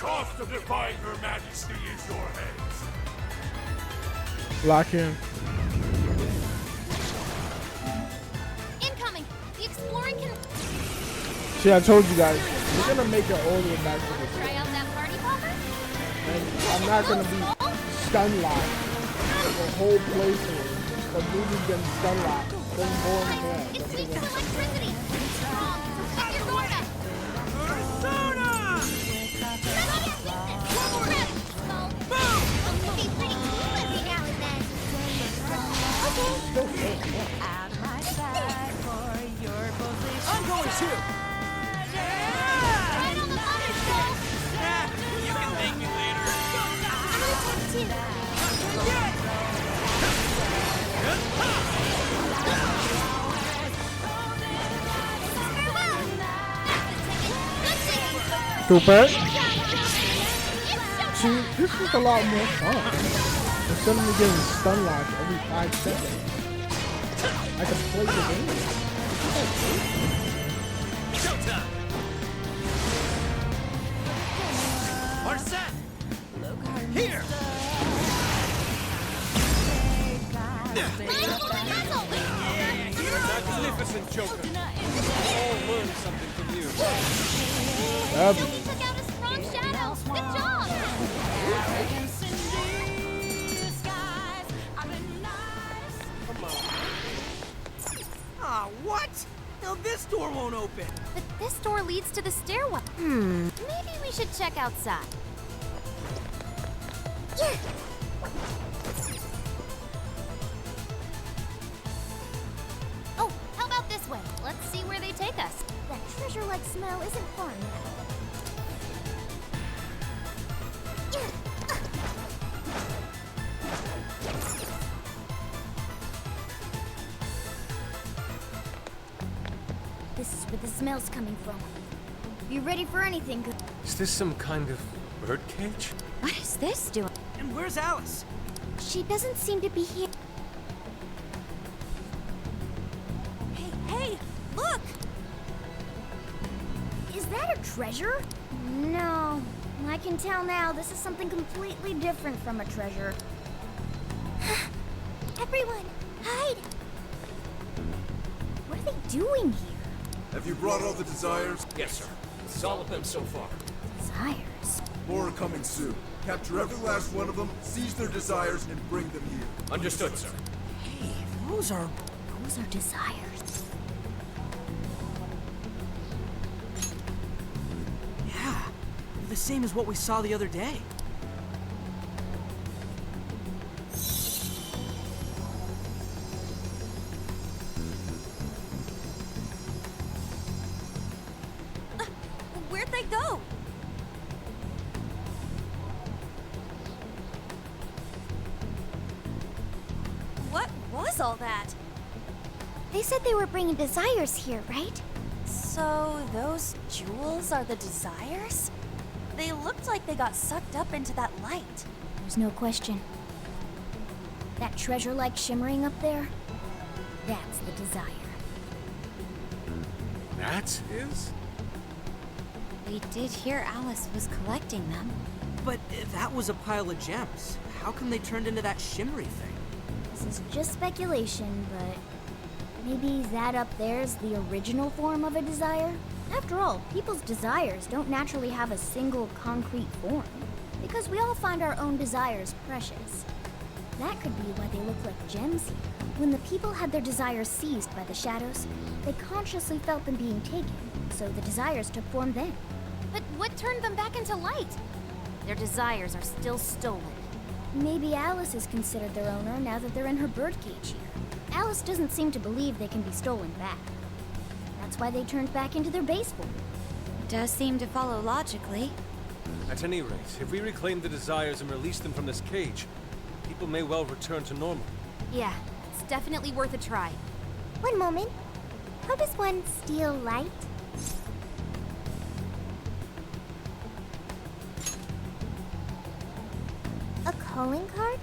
cost of defying Her Majesty is your heads. Lock in. Incoming! The exploring can... See, I told you guys, we're gonna make it all the way back to the Try out that party popper? and I'm not gonna be stun locked the whole playthrough. But Luigi's getting stun locked. There's more than that. It leaks electricity! It's strong, so keep your guard up! Persona! Be pretty cool every now and then. Okay. At my side for your position. I'm going too. Right on the mother, Skull! You can thank me later. I'm gonna take two. Super. See, this is a lot more fun. Instead of me getting stun locked every 5 seconds, I can play the game. Showtime. We're set. Here. Magnificent Joker. All learn something from you. You took out a strong shadow. Good job. Ah, what? Now this door won't open. But this door leads to the stairwell. Maybe we should check outside. Yeah. Oh, how about this way? Let's see where they take us. That treasure-like smell isn't fun. This is where the smell's coming from. Be ready for anything good. Is this some kind of birdcage? What is this doing? And where's Alice? She doesn't seem to be here. Hey, look! Is that a treasure? No. I can tell now this is something completely different from a treasure. Everyone, hide! What are they doing here? Have you brought all the desires? Yes, sir. This is all of them so far. Desires? More are coming soon. Capture every last one of them, seize their desires, and bring them here. Understood, sir. Hey, those are... Those are desires. Yeah. They're the same as what we saw the other day. Where'd they go? What was all that? They said they were bringing desires here, right? So those jewels are the desires? They looked like they got sucked up into that light. There's no question. That treasure-like shimmering up there, that's the desire. That's his? We did hear Alice was collecting them. But that was a pile of gems. How come they turned into that shimmery thing? This is just speculation, but maybe that up there's the original form of a desire? After all, people's desires don't naturally have a single concrete form, because we all find our own desires precious. That could be why they look like gems here. When the people had their desires seized by the shadows, they consciously felt them being taken, so the desires took form then. But what turned them back into light? Their desires are still stolen. Maybe Alice is considered their owner now that they're in her birdcage here. Alice doesn't seem to believe they can be stolen back. That's why they turned back into their base form. Does seem to follow logically. At any rate, if we reclaim the desires and release them from this cage, people may well return to normal. Yeah, it's definitely worth a try. One moment. How does one steal light? A calling card?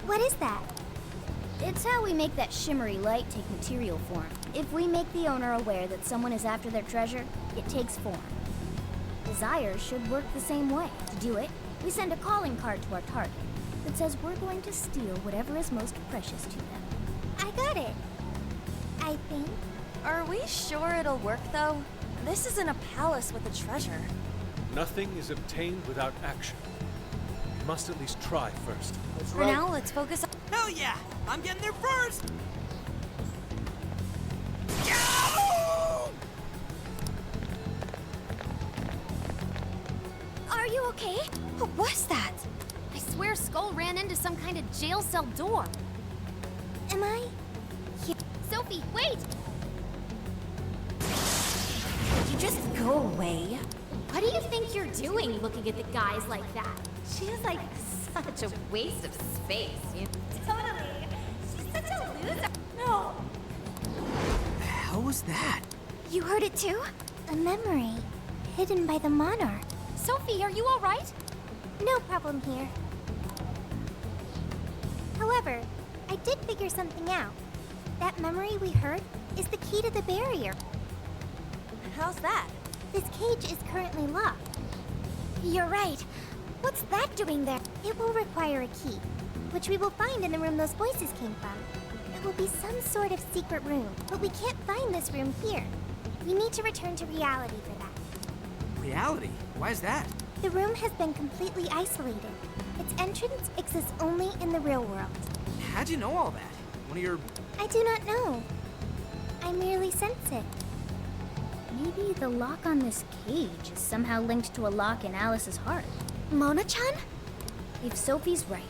What is that? It's how we make that shimmery light take material form. If we make the owner aware that someone is after their treasure, it takes form. desires should work the same way. To do it, we send a calling card to our target that says we're going to steal whatever is most precious to them. I got it. I think. Are we sure it'll work, though? This isn't a palace with a treasure. Nothing is obtained without action. We must at least try first. That's For right. now, let's focus on... Hell yeah! I'm getting there first! Are you okay? What was that? I swear Skull ran into some kind of jail cell door. Am I? Sophie, wait! You just go away. What do you think you're doing looking at the guys like that? She is like such a waste of space. Totally. She's such a loser. No. The hell was that? You heard it too? A memory hidden by the monarch. Sophie, are you all right? No problem here. However, I did figure something out. That memory we heard is the key to the barrier. How's that? This cage is currently locked. You're right. What's that doing there? It will require a key, which we will find in the room those voices came from. It will be some sort of secret room, but we can't find this room here. We need to return to reality for that. Reality? Why is that? The room has been completely isolated. Its entrance exists only in the real world. How'd you know all that? One of your... I do not know. I merely sense it. Maybe the lock on this cage is somehow linked to a lock in Alice's heart. Mona-chan? If Sophie's right,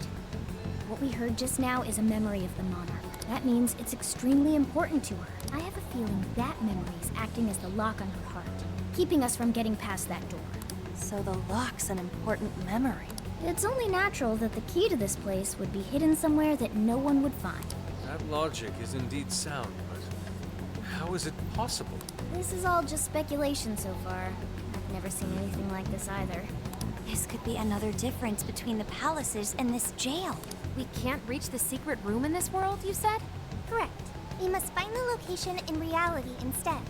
what we heard just now is a memory of the monarch. That means it's extremely important to her. I have a feeling that memory is acting as the lock on her heart, keeping us from getting past that door. So the lock's an important memory. It's only natural that the key to this place would be hidden somewhere that no one would find. That logic is indeed sound, but how is it possible? This is all just speculation so far. I've never seen anything like this either. This could be another difference between the palaces and this jail. We can't reach the secret room in this world, you said? Correct. We must find the location in reality instead.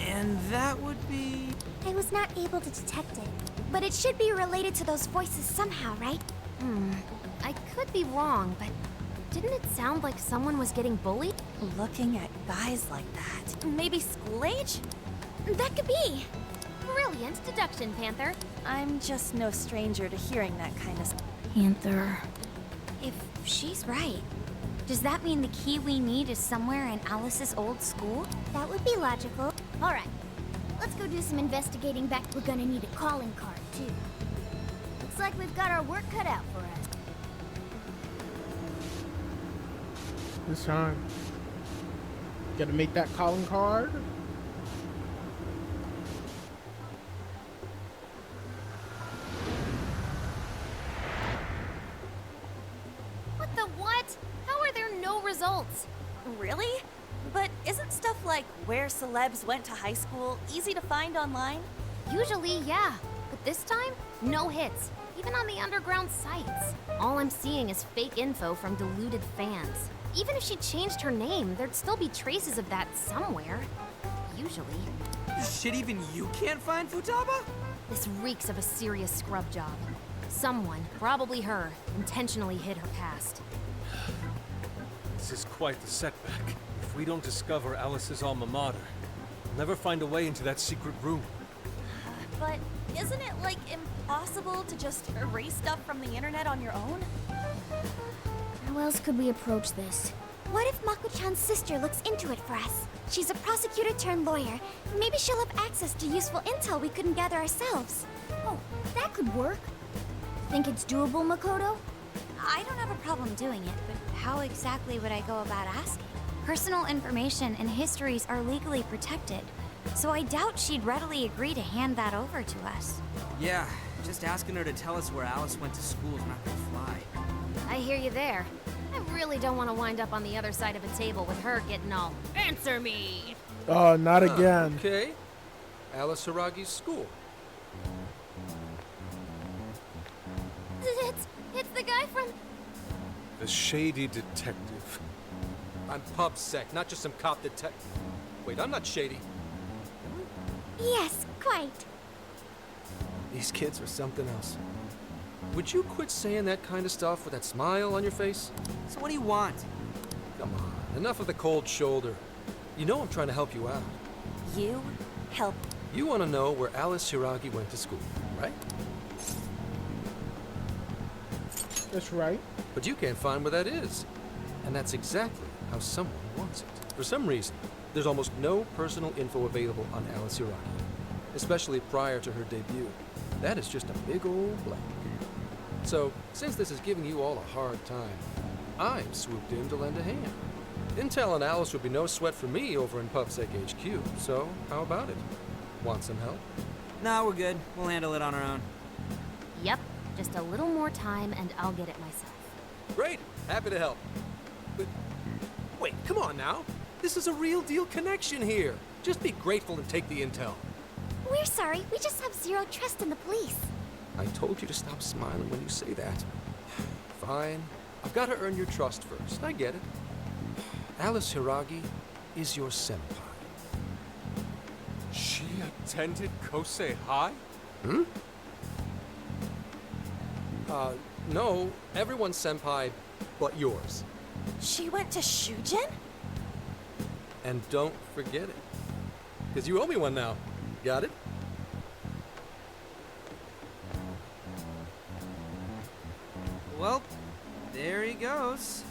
And that would be... I was not able to detect it, but it should be related to those voices somehow, right? I could be wrong, but didn't it sound like someone was getting bullied? Looking at guys like that. Maybe school age? That could be. Brilliant deduction, Panther. I'm just no stranger to hearing that kind of stuff. Panther. If she's right, does that mean the key we need is somewhere in Alice's old school? That would be logical. All right. Let's go do some investigating back. We're gonna need a calling card, too. Looks like we've got our work cut out for us. This time. Gotta make that calling card. What the what? How are there no results? Really? But isn't stuff like where celebs went to high school easy to find online? Usually, yeah. But this time, no hits. Even on the underground sites. All I'm seeing is fake info from deluded fans. Even if she changed her name, there'd still be traces of that somewhere. Usually. Shit, even you can't find Futaba? This reeks of a serious scrub job. Someone, probably her, intentionally hid her past. This is quite the setback. If we don't discover Alice's alma mater, we'll never find a way into that secret room. But isn't it, like, impossible to just erase stuff from the internet on your own? How else could we approach this? What if Mako-chan's sister looks into it for us? She's a prosecutor turned lawyer. Maybe she'll have access to useful intel we couldn't gather ourselves. Oh, that could work. Think it's doable, Makoto? I don't have a problem doing it, but how exactly would I go about asking? Personal information and histories are legally protected, so I doubt she'd readily agree to hand that over to us. Yeah, just asking her to tell us where Alice went to school is not gonna fly. I hear you there. I really don't want to wind up on the other side of a table with her getting all, "Answer me!" Oh, not again. Okay. Alice Haragi's school. It's the guy from... The shady detective. I'm pub sec, not just some cop detective. Wait, I'm not shady. Yes, quite. These kids are something else. Would you quit saying that kind of stuff with that smile on your face? So what do you want? Come on, enough of the cold shoulder. You know I'm trying to help you out. You help. You want to know where Alice Hiragi went to school, right? That's right. But you can't find where that is. And that's exactly how someone wants it. For some reason, there's almost no personal info available on Alice Hiragi, especially prior to her debut. That is just a big old blank. So, since this is giving you all a hard time, I've swooped in to lend a hand. Intel and Alice would be no sweat for me over in PubSec HQ, so how about it? Want some help? Nah, we're good. We'll handle it on our own. Yep, just a little more time and I'll get it myself. Great, happy to help. But wait, come on now. This is a real deal connection here. Just be grateful and take the intel. We're sorry, we just have zero trust in the police. I told you to stop smiling when you say that. Fine. I've got to earn your trust first. I get it. Alice Hiragi is your senpai. She attended Kosei High? Hmm? No. Everyone's senpai but yours. She went to Shujin? And don't forget it. Because you owe me one now. Got it? Well, there he goes.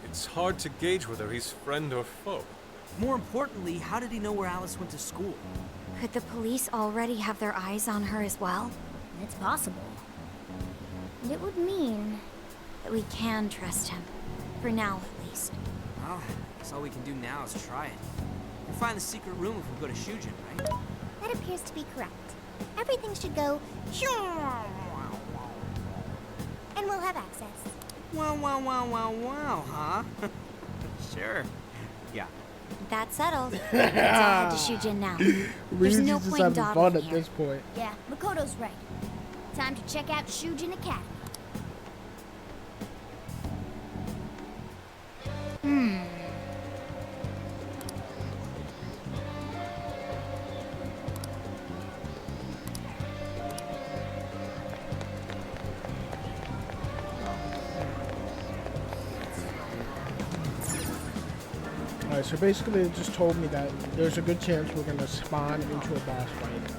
It's hard to gauge whether he's friend or foe. More importantly, how did he know where Alice went to school? Could the police already have their eyes on her as well? It's possible. And it would mean That we can trust him. For now, at least. Well, I guess all we can do now is try it. We'll find the secret room if we go to Shujin, right? That appears to be correct. Everything should go and we'll have access. Wow, huh? Sure. Yeah. That's settled. Let's all head to Shujin now. There's Ryuji's no just point having fun dawdling at here. this point. yeah, Makoto's right. Time to check out Shujin Academy. Alright, so basically it just told me that there's a good chance we're gonna spawn into a boss fight.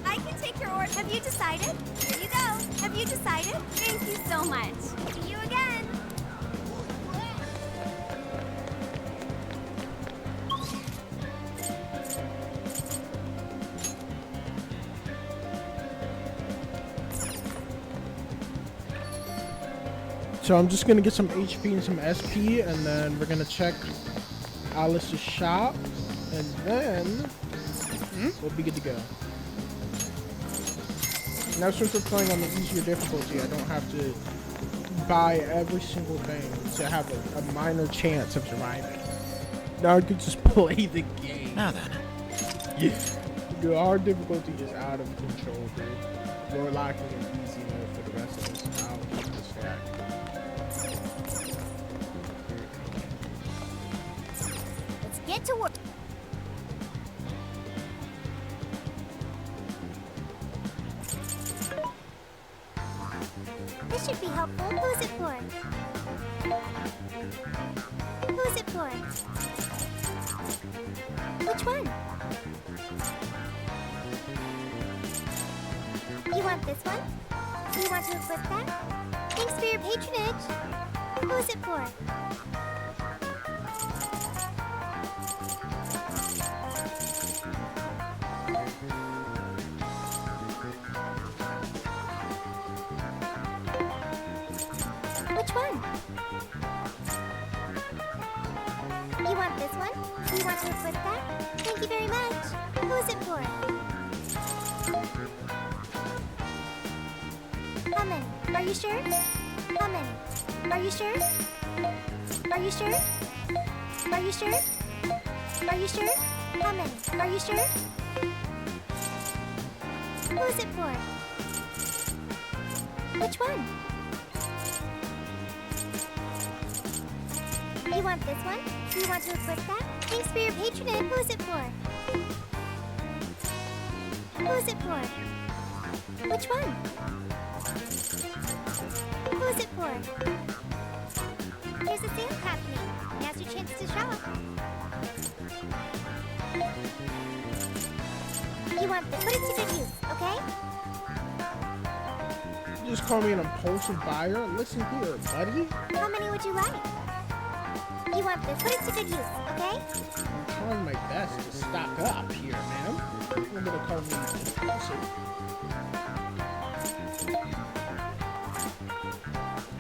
I can take your order. Have you decided? Here you go. Have you decided? Thank you so much. See you again. So I'm just gonna get some HP and some SP, and then we're gonna check Alice's shop, and then we'll be good to go. Now since we're playing on the easier difficulty, I don't have to buy every single thing to have a minor chance of surviving. Now I can just play the game. Now then. The hard difficulty is out of control, dude. We're lacking an easy mode for the rest of this. I'll keep the stack. Let's get to work. This should be helpful. Who's it for? Who's it for? Which one? You want this one? You want to equip that? Thanks for your patronage. Who's it for? Which one? You want this one? You want to equip that? Thank you very much. Who's it for? How many? Are you sure? How many? Are you sure? Are you sure? Are you sure? Are you sure? How many? Are you sure? Who's it for? Which one? You want this one? You want to equip that? Thanks for your patronage. Who's it for? Who's it for? Which one? Who's it for? There's a sale happening. Now's your chance to shop. You want this? Put it to good use, okay? You just call me an impulsive buyer? Listen here, buddy. How many would you like? You want this? Put it to good use, okay? I'm trying my best to stock up here, man. You're gonna call me impulsive.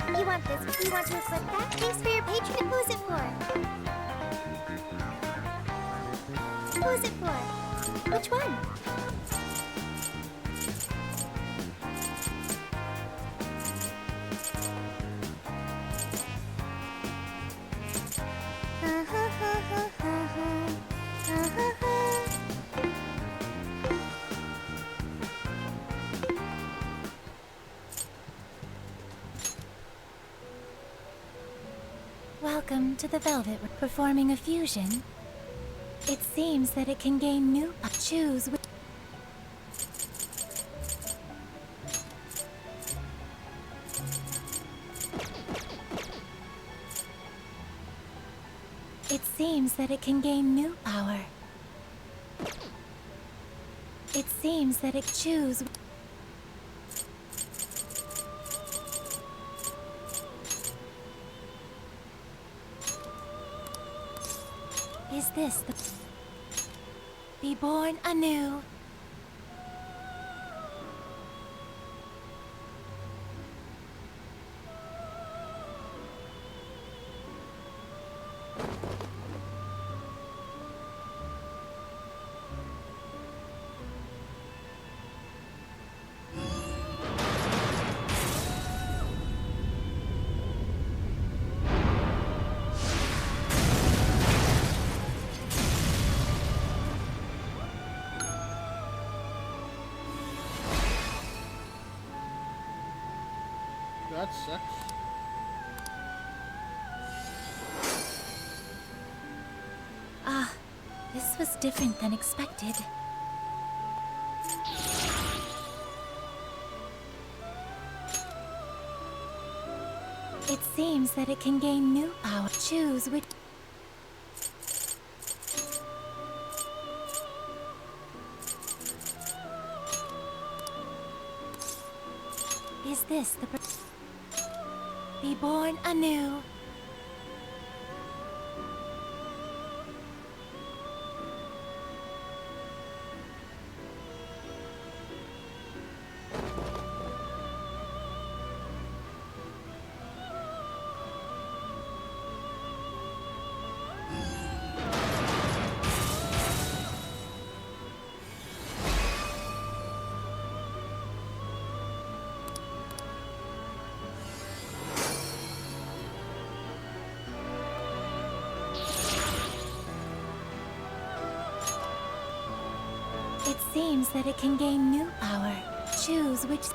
You want this? Do you want to equip that? Thanks for your patronage. Who's it for? Who's it for? Which one? Welcome to the Velvet. Performing a fusion. It seems that it can gain new. Choose. It seems that it can gain new power. It seems that it choose. Is this the... Be born anew. That sucks. Ah, this was different than expected. It seems that it can gain new power. Choose which... Is this the... Be born anew. It seems that it can gain new power. Choose which...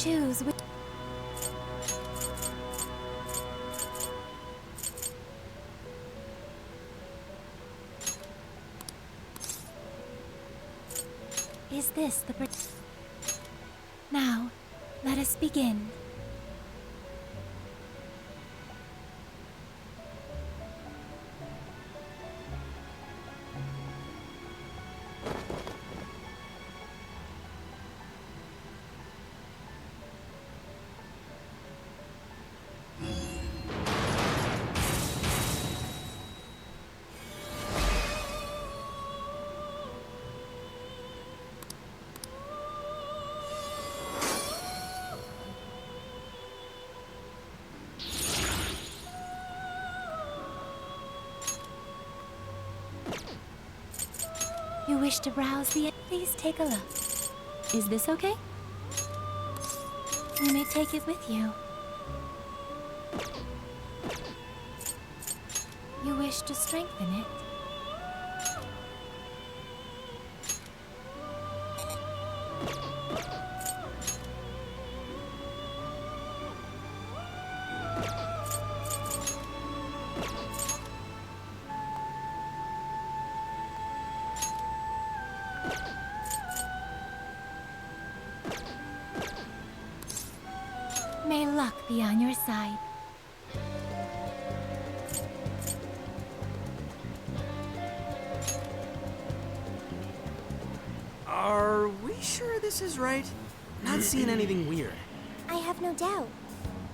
Choose which... Is this the... Now, let us begin. You wish to browse the... Please take a look. Is this okay? You may take it with you. You wish to strengthen it? May luck be on your side. Are we sure this is right? Not seeing anything weird. I have no doubt.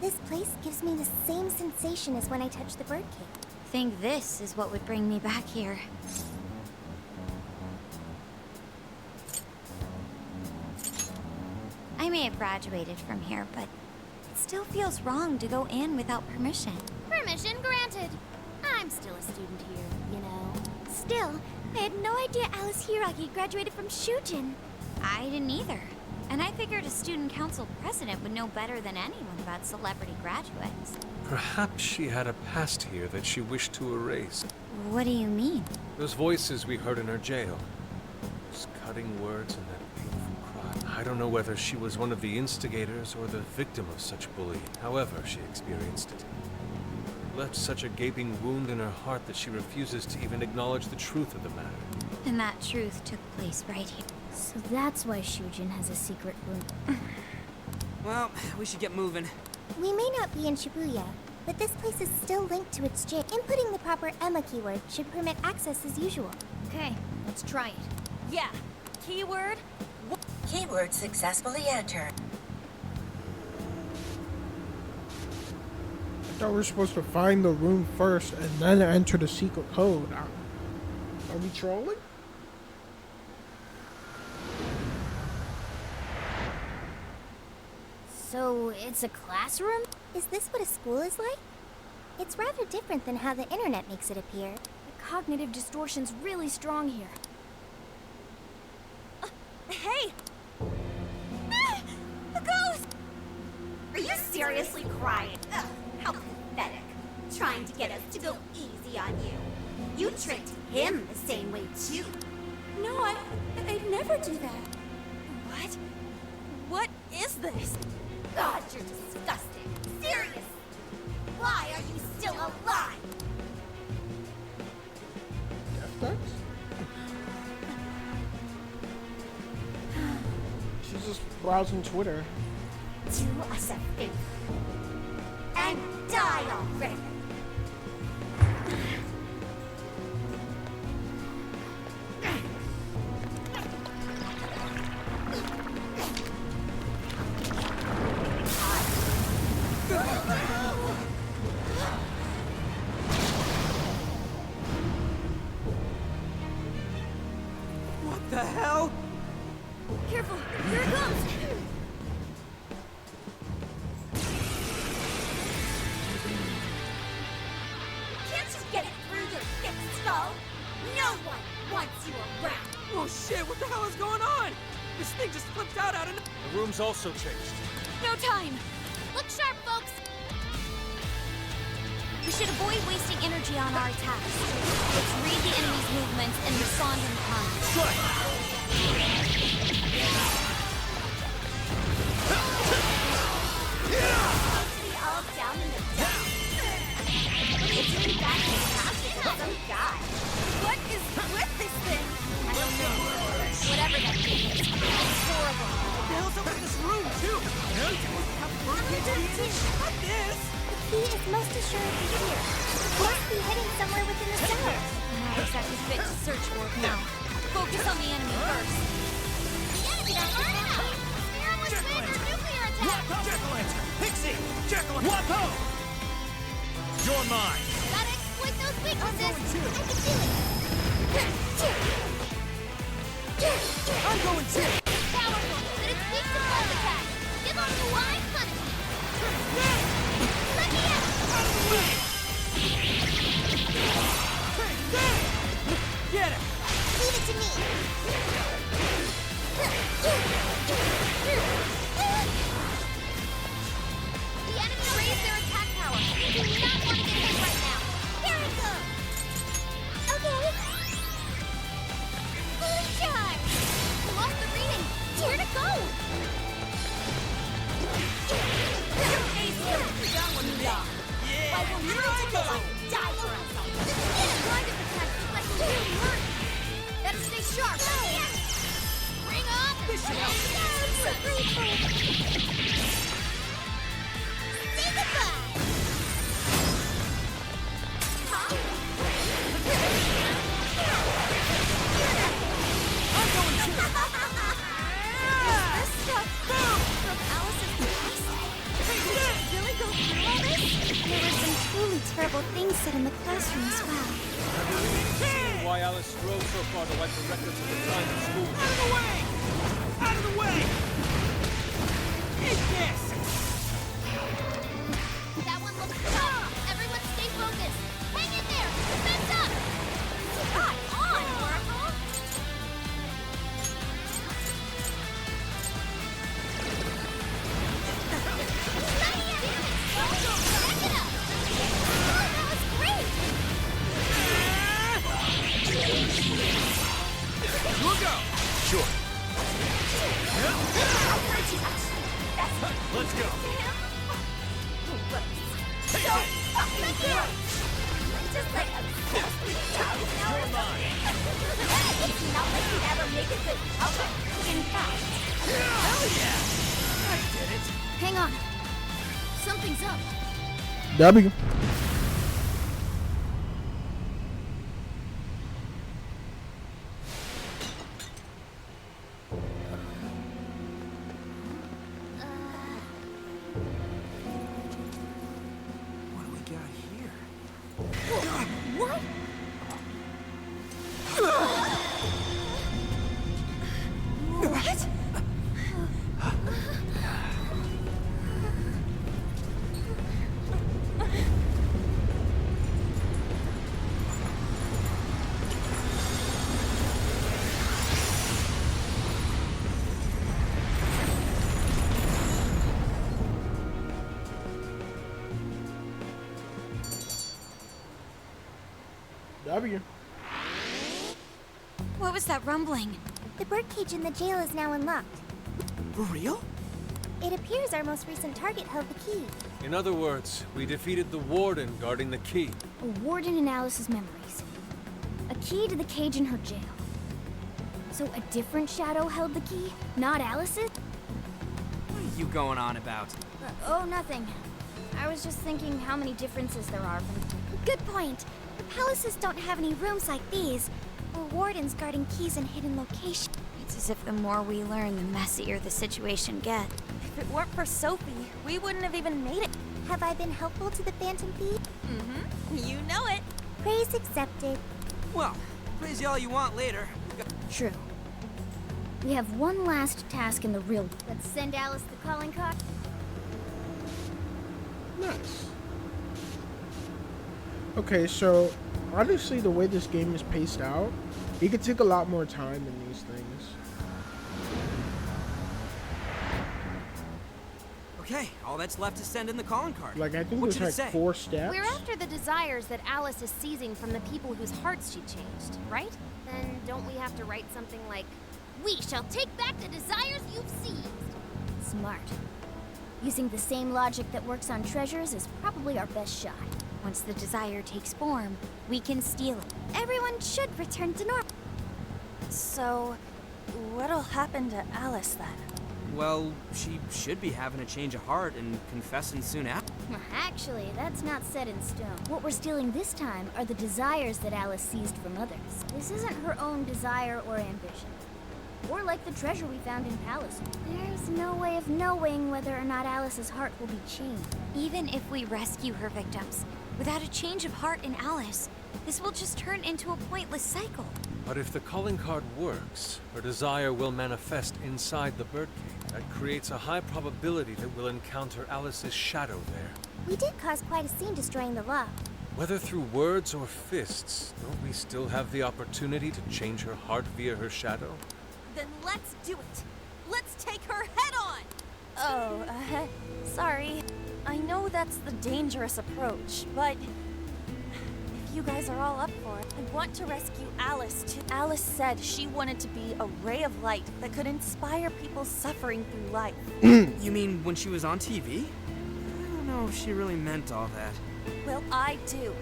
This place gives me the same sensation as when I touched the birdcage. Think this is what would bring me back here. I may have graduated from here, but it still feels wrong to go in without permission. Permission granted. I'm still a student here, you know. Still, I had no idea Alice Hiragi graduated from Shujin. I didn't either. And I figured a student council president would know better than anyone about celebrity graduates. Perhaps she had a past here that she wished to erase. What do you mean? Those voices we heard in her jail. Those cutting words and that painful cry. I don't know whether she was one of the instigators or the victim of such bullying. However she experienced it. It left such a gaping wound in her heart that she refuses to even acknowledge the truth of the matter. And that truth took place right here. So that's why Shujin has a secret room. Well, we should get moving. We may not be in Shibuya, but this place is still linked to its jail. Inputting the proper Emma keyword should permit access as usual. Okay, let's try it. Yeah, keyword. Keyword successfully entered. I thought we were supposed to find the room first and then enter the secret code. Are we trolling? So it's a classroom? Is this what a school is like? It's rather different than how the internet makes it appear. The cognitive distortion's really strong here. Hey! Ah, a ghost! Are you seriously crying? Ugh, how pathetic. Trying to get us to go easy on you. You tricked him the same way too. No, I'd never do that. What? What is this? God, you're disgusting. Serious. Why are you still alive? Death Ducks? She's just browsing Twitter. Do us a favor. And die already. What the hell? Careful, here it comes! Can't you get it through your thick skull? No one wants you around. Oh shit, what the hell is going on? This thing just flipped out of... The room's also changed. No time! Look sharp, folks! We should avoid wasting energy on our attacks. Let's read the enemy's movements and respond in kind. Be all down in the dumps. What are you doing back in the house with some guy? What is with this thing? I don't know. Whatever that thing is, it's horrible. What the hell's up with this room, too? Have birdcage meetings? Not this! The key is most assuredly here. It must be hidden somewhere within the cells. Not exactly fit to search for it now. Focus on the enemy first. The enemy don't learn enough! Steer him with laser nuclear attack! Jack-o'-lantern! Pixie! Jack-o'-lantern! Wapo! You're mine! Gotta exploit those weaknesses! I can feel it. I'm going too! It's powerful, but it's weak to buzz attacks! Give him the wide punishment! Let me out! Get it! Leave it to me. The enemy raised their attack power! You do not want to get hit right now! Here it goes. Okay. Fully charged. I lost the reading! Where'd it go? Why will you die for us? Blinded attacks look like they really hurt! Better stay sharp! Bring up! This should help. I'm so grateful. was said in the classroom as well. I believe seeing why Alice strove so far to wipe the records of the time in school. Out of the way! Out of the way! Eat this! That one looks tough. Everyone stay focused. Hang in there. Defense up. Come on, Oracle. Back it up. Oh, that was great. We'll go! Sure. Let's go. Just like obsessed with cows now. You're mine. It's not like you ever make a good cover. In fact, Hell yeah! I did it. Hang on. Something's up. W. What do we got here? What? What? W. What was that rumbling? The birdcage in the jail is now unlocked. For real? It appears our most recent target held the key. In other words, we defeated the warden guarding the key. A warden in Alice's memories. A key to the cage in her jail. So a different shadow held the key, not Alice's? What are you going on about? Oh, nothing. I was just thinking how many differences there are from... Good point. The palaces don't have any rooms like these, or wardens guarding keys in hidden locations. It's as if the more we learn, the messier the situation gets. If it weren't for Sophie, we wouldn't have even made it. Have I been helpful to the Phantom Thief? Mm-hmm. You know it. Praise accepted. Well, praise you all you want later. True. We have one last task in the real... Let's send Alice the calling card. Nice. Okay, so honestly, the way this game is paced out, it could take a lot more time than these things. Okay, all that's left is send in the calling card. Like, I think What there's should it like say? 4 steps. We're after the desires that Alice is seizing from the people whose hearts she changed, right? Then don't we have to write something like, "We shall take back the desires you've seized"? Smart. Using the same logic that works on treasures is probably our best shot. Once the desire takes form, we can steal it. Everyone should return to normal. So, what'll happen to Alice then? Well, she should be having a change of heart and confessing soon after. Actually, that's not set in stone. What we're stealing this time are the desires that Alice seized from others. This isn't her own desire or ambition. Or like the treasure we found in Palace. There's no way of knowing whether or not Alice's heart will be changed. Even if we rescue her victims, without a change of heart in Alice, this will just turn into a pointless cycle. But if the calling card works, her desire will manifest inside the birdcage. That creates a high probability that we'll encounter Alice's shadow there. We did cause quite a scene destroying the lock. Whether through words or fists, don't we still have the opportunity to change her heart via her shadow? Then let's do it. Let's take her head on. Oh, sorry. I know that's the dangerous approach, but if you guys are all up for it, I want to rescue Alice too. Alice said she wanted to be a ray of light that could inspire people suffering through life. You mean when she was on TV? I don't know if she really meant all that. Well, I do.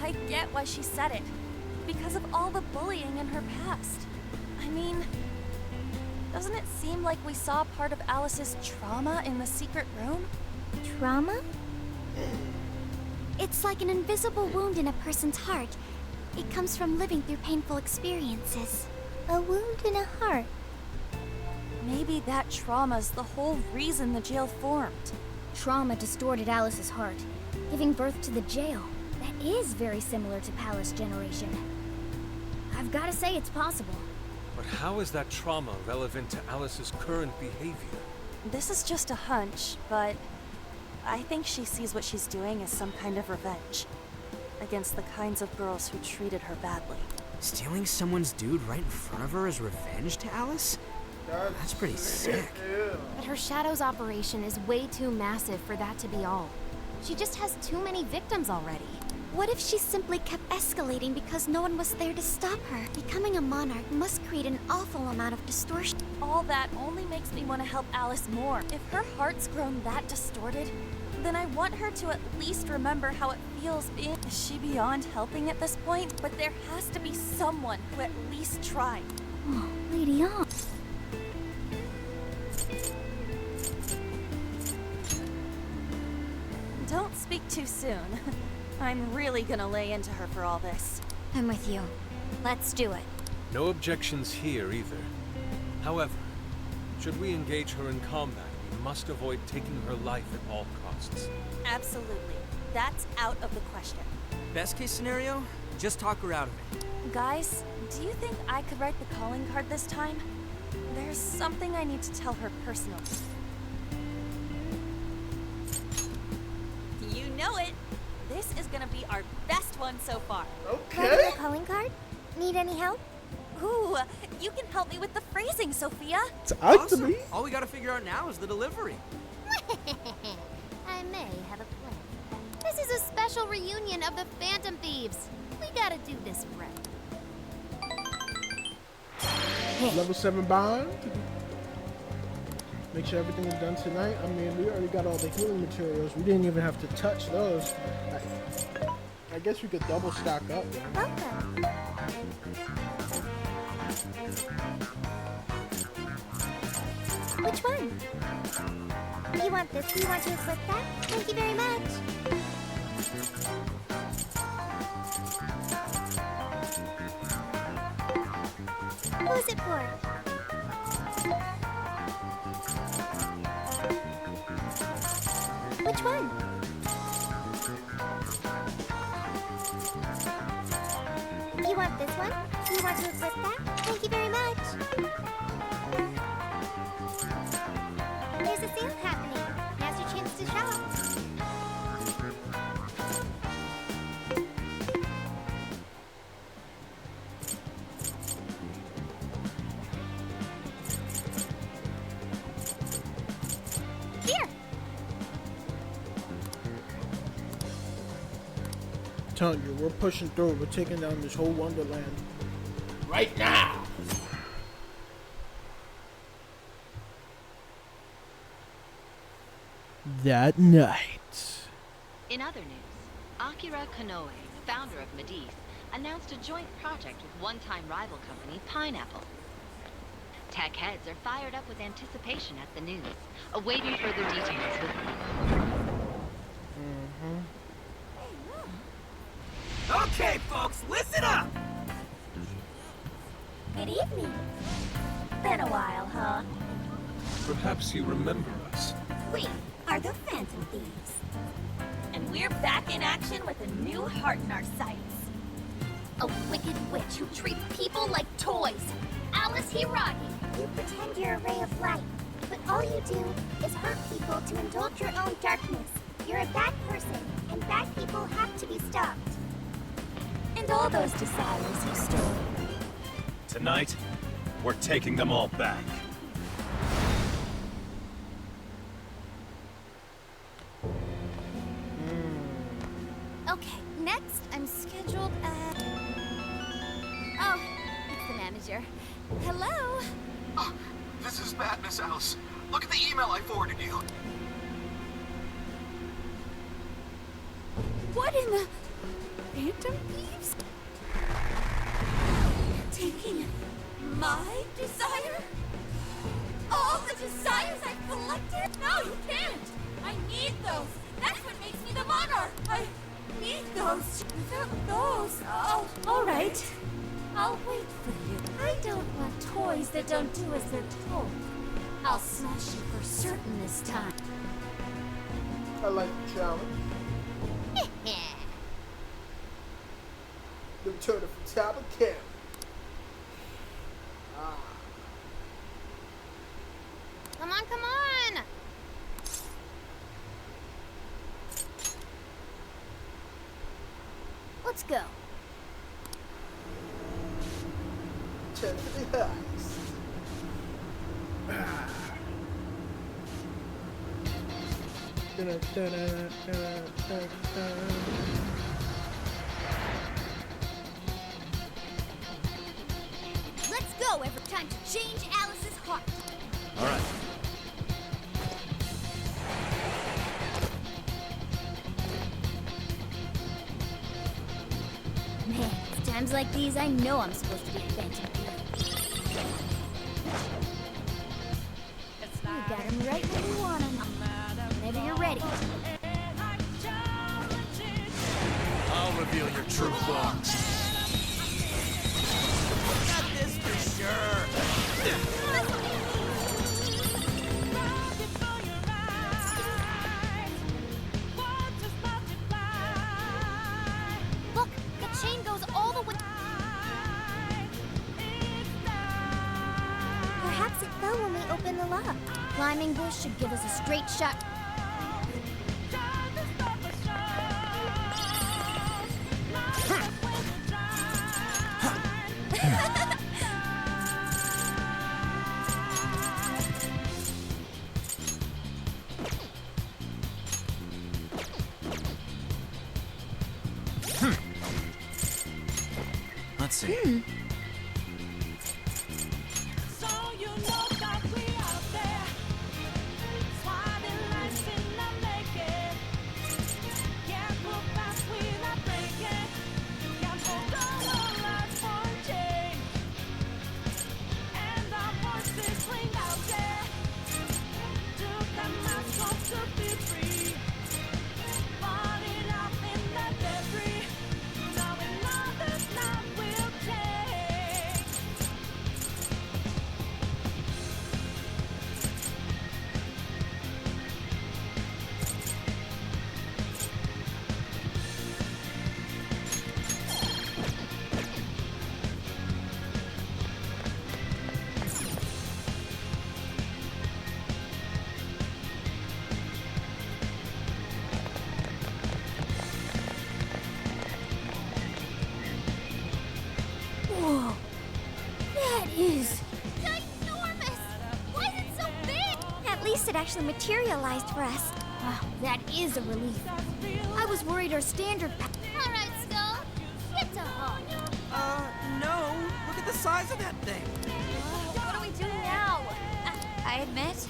I get why she said it. Because of all the bullying in her past. I mean, doesn't it seem like we saw part of Alice's trauma in the secret room? Trauma? It's like an invisible wound in a person's heart. It comes from living through painful experiences. A wound in a heart. Maybe that trauma's the whole reason the jail formed. Trauma distorted Alice's heart, giving birth to the jail. That is very similar to Palace Generation. I've gotta say it's possible. But how is that trauma relevant to Alice's current behavior? This is just a hunch, but I think she sees what she's doing as some kind of revenge against the kinds of girls who treated her badly. Stealing someone's dude right in front of her is revenge to Alice? That's pretty sick. But her Shadow's operation is way too massive for that to be all. She just has too many victims already. What if she simply kept escalating because no one was there to stop her? Becoming a monarch must create an awful amount of distortion. All that only makes me want to help Alice more. If her heart's grown that distorted, then I want her to at least remember how it feels being... Is she beyond helping at this point? But there has to be someone who at least tried. Oh, Lady On. Don't speak too soon. I'm really gonna lay into her for all this. I'm with you. Let's do it. No objections here either. However, should we engage her in combat, we must avoid taking her life at all costs. Absolutely. That's out of the question. Best case scenario, just talk her out of it. Guys, do you think I could write the calling card this time? There's something I need to tell her personally. You know it! This is gonna be our best one so far. Writing a calling card? Need any help? Ooh, you can help me with the phrasing, Sophia. It's up to Awesome. me. All we gotta figure out now is the delivery. I may have a plan. This is a special reunion of the Phantom Thieves. We gotta do this right. Level 7 bond. Make sure everything is done tonight. I mean, we already got all the healing materials. We didn't even have to touch those. I guess we could double stock up. Welcome. Which one? You want this? You want to equip that? Thank you very much. Who's it for? Which one? You want this one? You want to equip that? Thank you very much. There's a sale happening. Now's your chance to shop. Here. Telling you, we're pushing through. We're taking down this whole Wonderland right now. That night. In other news, Akira Konoe, founder of Medice, announced a joint project with one-time rival company Pineapple. Tech heads are fired up with anticipation at the news, awaiting further details with Okay, folks, listen up! Good evening. Been a while, huh? Perhaps you remember us. We are the Phantom Thieves. And we're back in action with a new heart in our sights. A wicked witch who treats people like toys. Alice Hiragi. You pretend you're a ray of light, but all you do is hurt people to indulge your own darkness. You're a bad person, and bad people have to be stopped. And all those desires you stole. Tonight, we're taking them all back. Okay, next I'm scheduled at... Oh, it's the manager. Hello? Oh, this is bad, Miss Alice. Look at the email I forwarded you. What in the... Phantom Thieves? Taking my desire? All the desires I've collected? No, you can't! I need those! That's what makes me the monarch! I need those! Without those... Oh, alright. I'll wait for you. I don't want toys that don't do as they're told. I'll smash you for certain this time. I like the challenge. Returning from Tablet Camp. Come on, come on! Let's go. Return to the heist. Let's go. Every time to change Alice's heart. All right. Man, it's times like these I know I'm supposed to be a phantom thief. You got him right where you want him. Whenever you're ready. I'll reveal your true form. Got this for sure. Look, the chain goes all the way. Perhaps it fell when we opened the lock. Climbing bush should give us a straight shot. Let's see. Whoa. That is... Ginormous! Why is it so big? At least it actually materialized for us. Wow, that is a relief. I was worried our standard... All right, Skull. Get to home. No. Look at the size of that thing. What do we do now? I admit,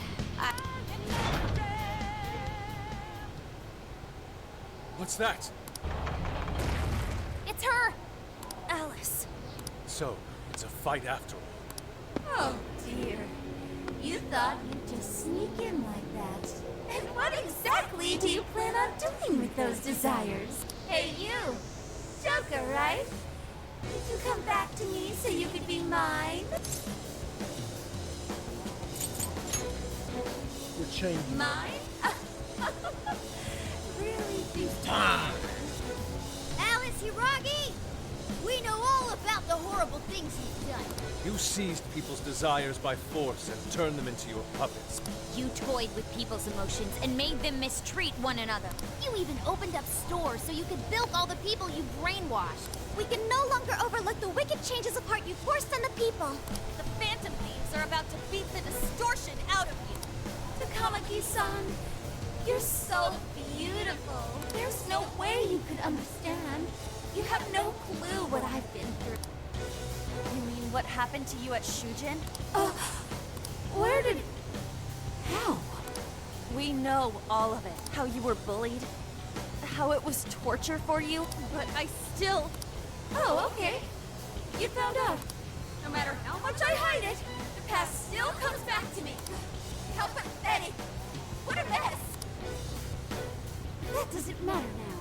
What's that? It's her! Alice. So, it's a fight after all. Oh dear. You thought you'd just sneak in like that. And what exactly do you plan on doing with those desires? Hey you! Joker, right? Did you come back to me so you could be mine? You're changing. Mine? Really think Alice Hiragi! We know all about the horrible things you've done. You seized people's desires by force and turned them into your puppets. You toyed with people's emotions and made them mistreat one another. You even opened up stores so you could bilk all the people you brainwashed. We can no longer overlook the wicked changes of heart you forced on the people. The Phantom Thieves are about to beat the distortion out of you. Takamaki-san, you're so beautiful. There's no way you could understand. You have no clue what I've been through. You mean what happened to you at Shujin? Where did... How? We know all of it. How you were bullied. How it was torture for you. But I still... Oh, okay. You found out. No matter how much I hide it, the past still comes back to me. How pathetic. What a mess. That doesn't matter now.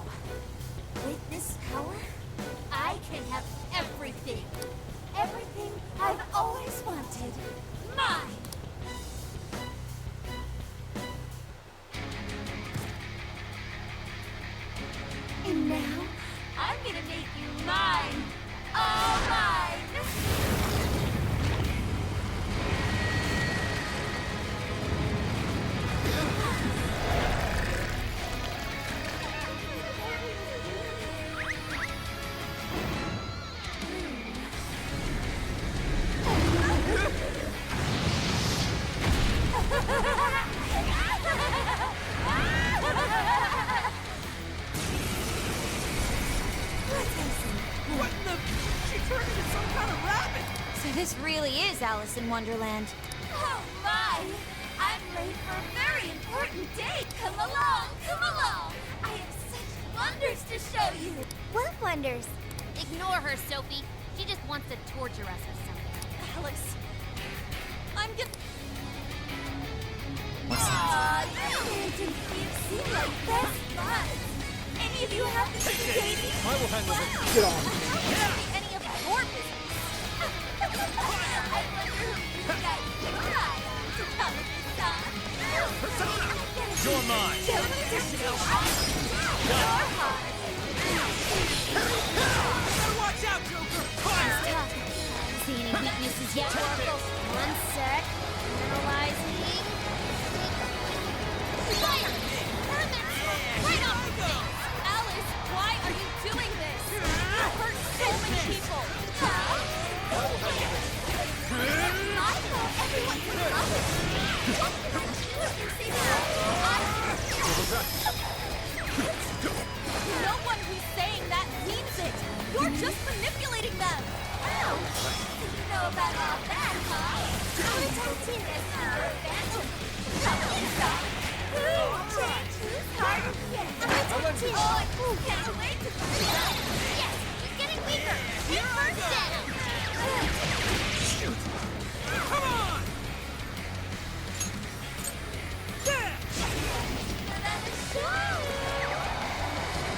With this power, I can have everything. Everything I've always wanted. Mine. And now, I'm gonna make you mine. This really is Alice in Wonderland. Oh my! I'm late for a very important date. Come along, come along. I have such wonders to show you. What wonders? Ignore her, Sophie. She just wants to torture us or something. Alice, I'm gonna... Aw, you seem like best buds. Any of you have the baby? I will handle this. Get off. Any of your business? I wonder who you guys ride on to come with the sun. Persona! You're mine! You're hot. Better watch out, Joker! Fire! See any weaknesses yet, Oracle? One sec. Analyzing. Fire! Right off the thing! Alice, why are you doing this? You hurt so many people! No one who's saying that means it! You're just manipulating them! Ow! You know about all that, huh? Our tattoo is our advantage. Who's harder yet? Our tattoo! Oh, I can't wait to find out! Yes, he's getting weaker. Hit first down. Come on! Yeah!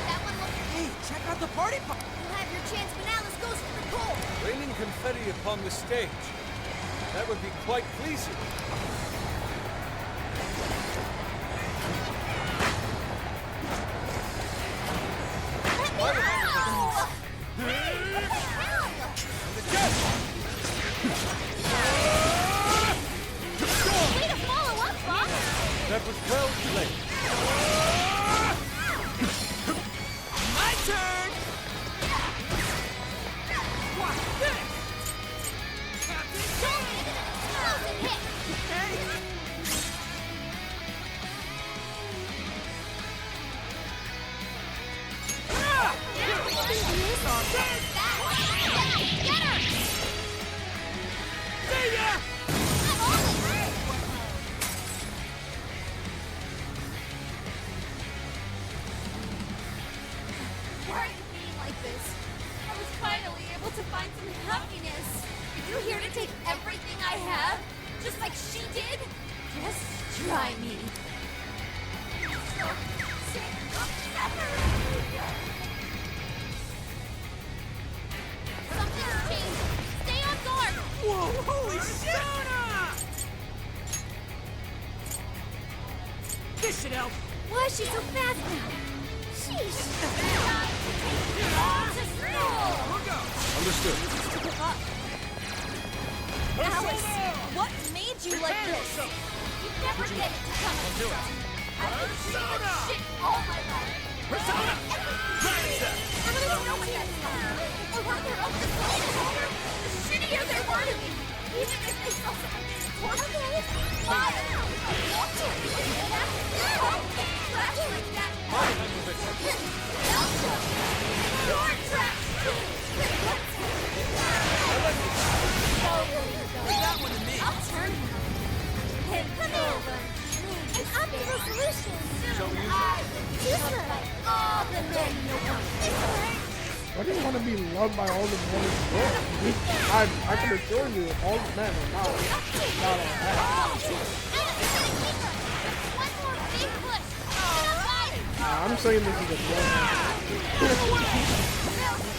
That one looks... Hey, check out the party pop! You'll have your chance when Alice goes for the pole. Raining confetti upon the stage. That would be quite pleasing. Way to follow up, Bob. That was well played. My turn! Watch this! Explosive hit. Get her! See ya! Why are you being like this? I was finally able to find some happiness. Are you here to take everything I have? Just like she did? Just try me. Something's changed. Stay on guard. Whoa, holy shit! This should help. Why is she so fast now? Sheesh. Understood. Alice, what made you like this? You never get it to come Do it. I've been dreaming of shit all my life. Persona! Gangster! I don't know what that's about. Or what their own desire. The shittier they were to me. Even if they saw someone getting tortured. Why? I want to. Trash like that. I handle this. You're trash too. That one to me! I'll turn him. Come over. An optimal solution. I just like all the men you want. Why do you want to be loved by all the men in the world? I can assure you, all the men are not all that. One more big push. Get up, guys. I'm saying this is a blood.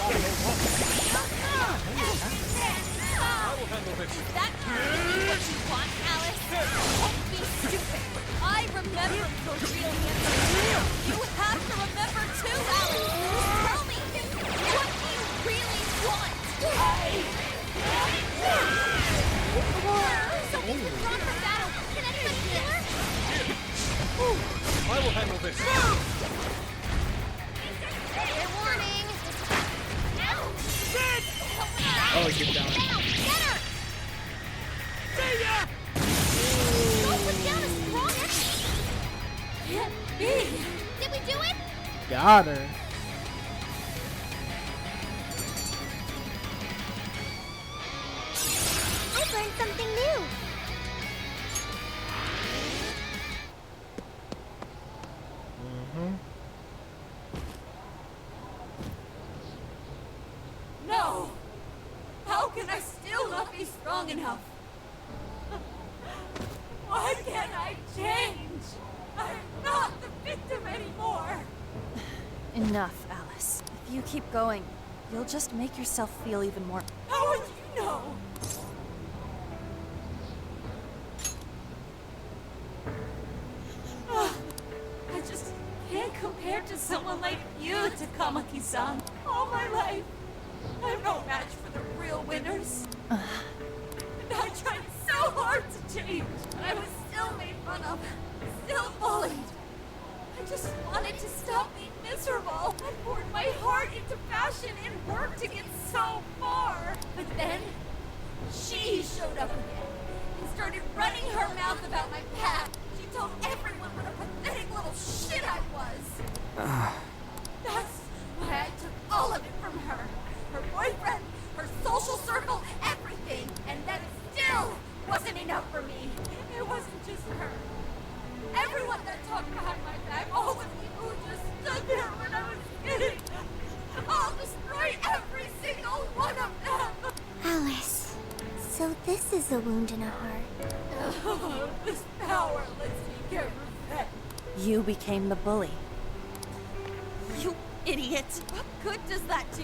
I will handle this. That really what you want, Alice? Don't be stupid. I remember your real answer. You have to remember too, Alice. Tell me, what do you really want? So we can drop the battle. Can anybody heal her? I will handle this. Fair warning. Oh, get down. Get her! See ya! Don't put down a strong enemy. Can't be. Did we do it? Got her. No! How can I still not be strong enough? Why can't I change? I'm not the victim anymore! Enough, Alice. If you keep going, you'll just make yourself feel even more. How would you know? I just can't compare to someone like you, Takamaki-san. All my life, I'm no match for the real winners. And I tried so hard to change, but I was still made fun of, still bullied. I just wanted to stop being miserable. I poured my heart into fashion and worked to get so far. But then, she showed up again and started running her mouth about my past. She told everyone what a pathetic little shit I was. That's why I took all of it from her. Her boyfriend, her social circle, everything. And that still wasn't enough for me. It wasn't just her. Everyone that talked behind my back, all the people who just stood there when I was kidding. I'll destroy every single one of them. Alice, so this is a wound in her heart. Oh, this power lets me get revenge. You became the bully. You idiot! What good does that do?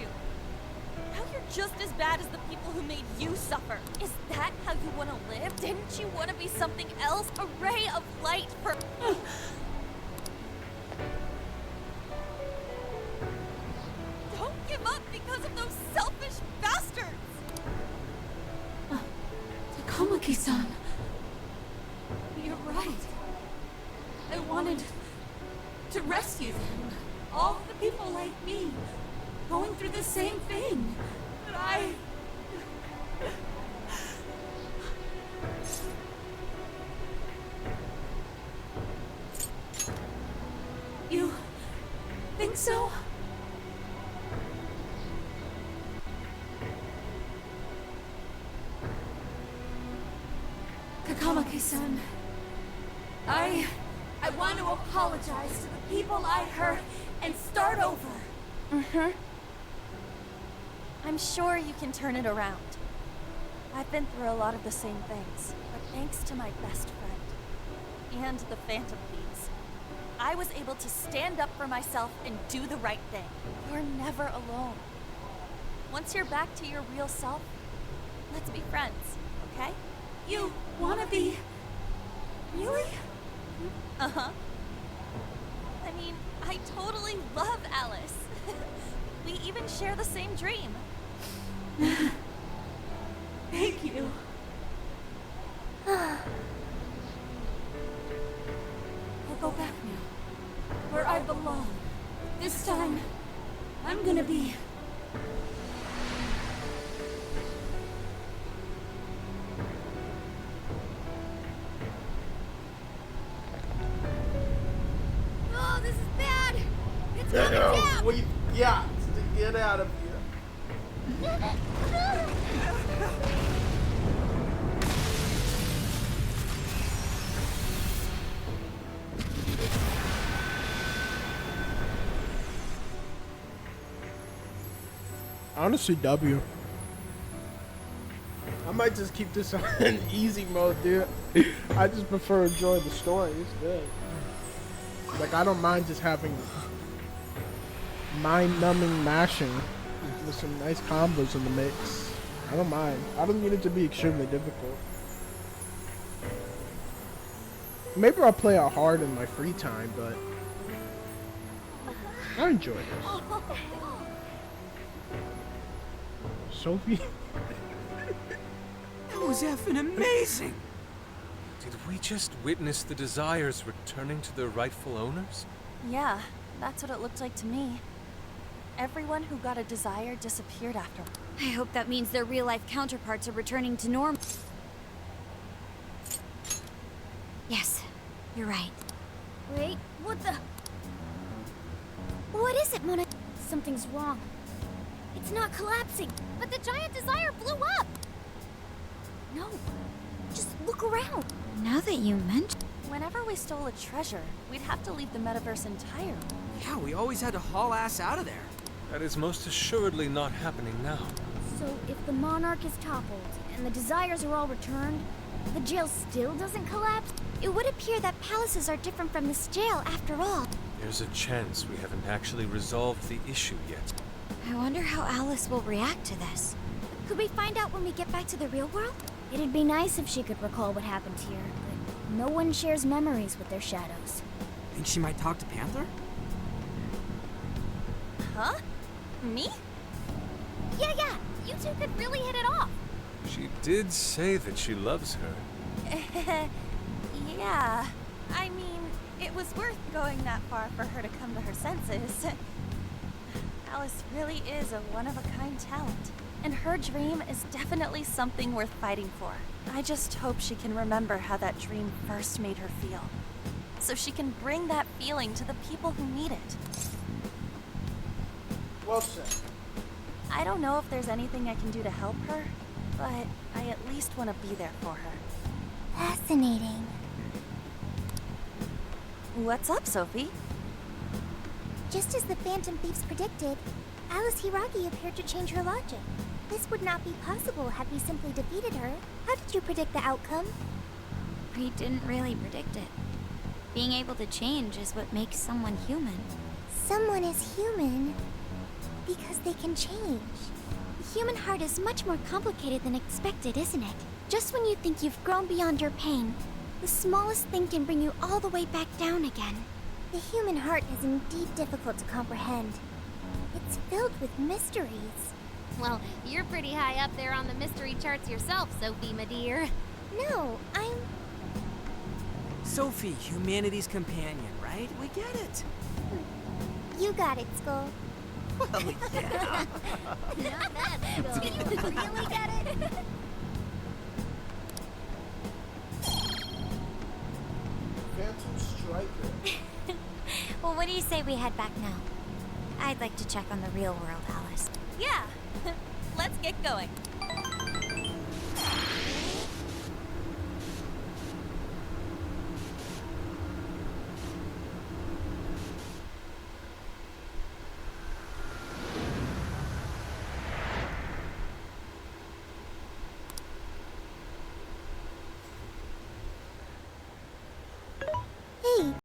Now you're just as bad as the people who made you suffer. Is that how you want to live? Didn't you want to be something else? A ray of light for... Don't give up because of those selfish bastards! Takamaki-san, you're right. I wanted to rescue them. All the people like me, going through the same thing. But I... You think so? Takamaki-san, I want to apologize to the people I hurt and start over. I'm sure you can turn it around. I've been through a lot of the same things, but thanks to my best friend and the Phantom Thieves, I was able to stand up for myself and do the right thing. You're never alone. Once you're back to your real self, let's be friends, okay? You wanna be... Really? Uh-huh. I mean, I totally love Alice. We even share the same dream. Thank you. I'll go back now, where I belong. This time, I'm gonna be... Oh, this is bad! It's coming down! We got to get out of here. Honestly, W. I might just keep this on easy mode, dude. I just prefer enjoying the story. It's good. Like, I don't mind just having mind-numbing mashing with some nice combos in the mix. I don't mind. I don't need it to be extremely difficult. Maybe I'll play out hard in my free time, but I enjoy this. Sophie? That was effing amazing! Did we just witness the Desires returning to their rightful owners? Yeah, that's what it looked like to me. Everyone who got a desire disappeared after. I hope that means their real-life counterparts are returning to normal. Yes, you're right. Wait, what the... What is it, Mona? Something's wrong. It's not collapsing. But the giant desire blew up! No. Just look around. Now that you mention... Whenever we stole a treasure, we'd have to leave the metaverse entirely. Yeah, we always had to haul ass out of there. That is most assuredly not happening now. So if the Monarch is toppled and the Desires are all returned, the jail still doesn't collapse? It would appear that palaces are different from this jail after all. There's a chance we haven't actually resolved the issue yet. I wonder how Alice will react to this. Could we find out when we get back to the real world? It'd be nice if she could recall what happened here, but no one shares memories with their shadows. Think she might talk to Panther? Huh? Me? Yeah, you two could really hit it off. She did say that she loves her. Yeah. I mean, it was worth going that far for her to come to her senses. Alice really is a one-of-a-kind talent, and her dream is definitely something worth fighting for. I just hope she can remember how that dream first made her feel, so she can bring that feeling to the people who need it. Well said. I don't know if there's anything I can do to help her, but I at least want to be there for her. Fascinating. What's up, Sophie? Just as the Phantom Thieves predicted, Alice Hiragi appeared to change her logic. This would not be possible had we simply defeated her. How did you predict the outcome? We didn't really predict it. Being able to change is what makes someone human. Someone is human because they can change. The human heart is much more complicated than expected, isn't it? Just when you think you've grown beyond your pain, the smallest thing can bring you all the way back down again. The human heart is indeed difficult to comprehend. It's filled with mysteries. Well, you're pretty high up there on the mystery charts yourself, Sophie, my dear. No, I'm... Sophie, humanity's companion, right? We get it. You got it, Skull. Well, yeah. Not bad, Skull. Do you really get it? Phantom Striker. Well, what do you say we head back now? I'd like to check on the real world, Alice. Yeah! Let's get going.